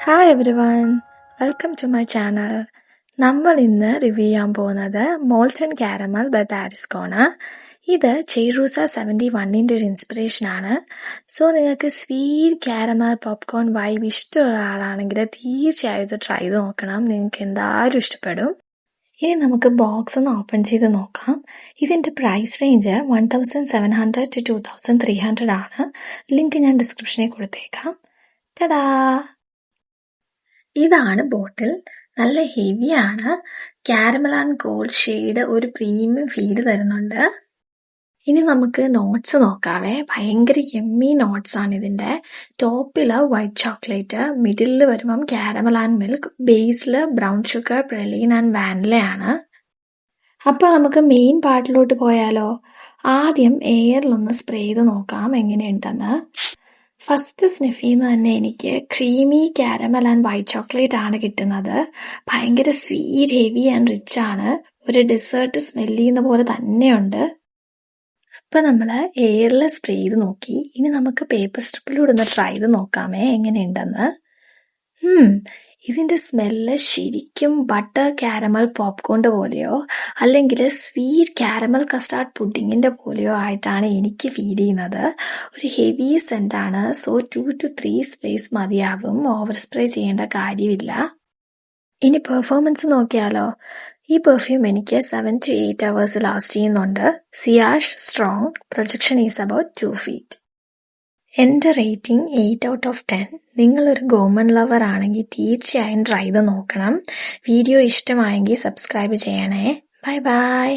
Hi everyone, welcome to my channel. നമ്മൾ ഇന്ന് review ചെയ്യാൻ പോകുന്നത് മോൾട്ടൺ കാരമൽ ബൈ പാരിസ്കോണ്. ഇത് ചെയ്റൂസ 71ൻ്റെ ഒരു ഇൻസ്പിറേഷനാണ്. സോ നിങ്ങൾക്ക് സ്വീറ്റ് കാരമൽ പോപ്കോൺ വൈബ് ഇഷ്ടമുള്ള ആളാണെങ്കിൽ തീർച്ചയായും ഇത് ട്രൈ ചെയ്ത് നോക്കണം. നിങ്ങൾക്ക് എന്തായാലും ഇഷ്ടപ്പെടും. ഇനി നമുക്ക് ബോക്സ് ഒന്ന് ഓപ്പൺ ചെയ്ത് നോക്കാം. ഇതിൻ്റെ പ്രൈസ് റേഞ്ച് 1700 to 2300 ആണ്. ലിങ്ക് ഞാൻ ഡിസ്ക്രിപ്ഷനിൽ കൊടുത്തേക്കാം. ടടാ! ഇതാണ് ബോട്ടിൽ. നല്ല ഹെവിയാണ്. കാരമൽ ആൻഡ് ഗോൾഡ് ഷെയ്ഡ് ഒരു പ്രീമിയം ഫീല് തരുന്നുണ്ട്. ഇനി നമുക്ക് നോട്ട്സ് നോക്കാവേ. ഭയങ്കര യമ്മി നോട്ട്സ് ആണ് ഇതിൻ്റെ. ടോപ്പിൽ വൈറ്റ് ചോക്ലേറ്റ്, മിഡിലിൽ വരുമ്പം കാരമൽ ആൻഡ് മിൽക്ക്, ബേസിൽ ബ്രൗൺ ഷുഗർ, പ്രലീൻ ആൻഡ് വാനിലയാണ്. അപ്പോൾ നമുക്ക് മെയിൻ പാർട്ടിലോട്ട് പോയാലോ? ആദ്യം എയറിലൊന്ന് സ്പ്രേ ചെയ്ത് നോക്കാം എങ്ങനെയുണ്ടെന്ന്. ഫസ്റ്റ് സ്നിഫിൽ നിന്ന് തന്നെ എനിക്ക് creamy caramel and white chocolate ആണ് കിട്ടുന്നത്. ഭയങ്കര സ്വീറ്റ്, ഹെവി ആൻഡ് റിച്ച് ആണ്. ഒരു ഡെസേർട്ട് സ്മെല് ചെയ്യുന്ന പോലെ തന്നെയുണ്ട്. അപ്പം നമ്മൾ എയറിൽ സ്പ്രേ ചെയ്ത് നോക്കി. ഇനി നമുക്ക് പേപ്പർ സ്ട്രിപ്പിലൂടെ ഒന്ന് ട്രൈ ചെയ്ത് നോക്കാമേ എങ്ങനെയുണ്ടെന്ന്. ഇതിൻ്റെ സ്മെല്ല് ശരിക്കും ബട്ടർ കാരമൽ പോപ്കോണിൻ്റെ പോലെയോ അല്ലെങ്കിൽ സ്വീറ്റ് കാരമൽ കസ്റ്റാർഡ് പുഡിങ്ങിൻ്റെ പോലെയോ ആയിട്ടാണ് എനിക്ക് ഫീൽ ചെയ്യുന്നത്. ഒരു ഹെവി സെൻ്റാണ്. സോ 2 to 3 സ്പ്രേസ് മതിയാവും. ഓവർ സ്പ്രേ ചെയ്യേണ്ട കാര്യമില്ല. ഇനി പെർഫോമൻസ് നോക്കിയാലോ? ഈ പെർഫ്യൂം എനിക്ക് 7 to 8 hours ലാസ്റ്റ് ചെയ്യുന്നുണ്ട്. സിയാഷ് strong, projection is about 2 feet. എൻ്റെ റേറ്റിംഗ് 8 out of 10. നിങ്ങളൊരു ഗോമൻ ലവർ ആണെങ്കിൽ തീർച്ചയായും ട്രൈ ചെയ്ത് നോക്കണം. വീഡിയോ ഇഷ്ടമായെങ്കിൽ സബ്സ്ക്രൈബ് ചെയ്യണേ. Bye bye.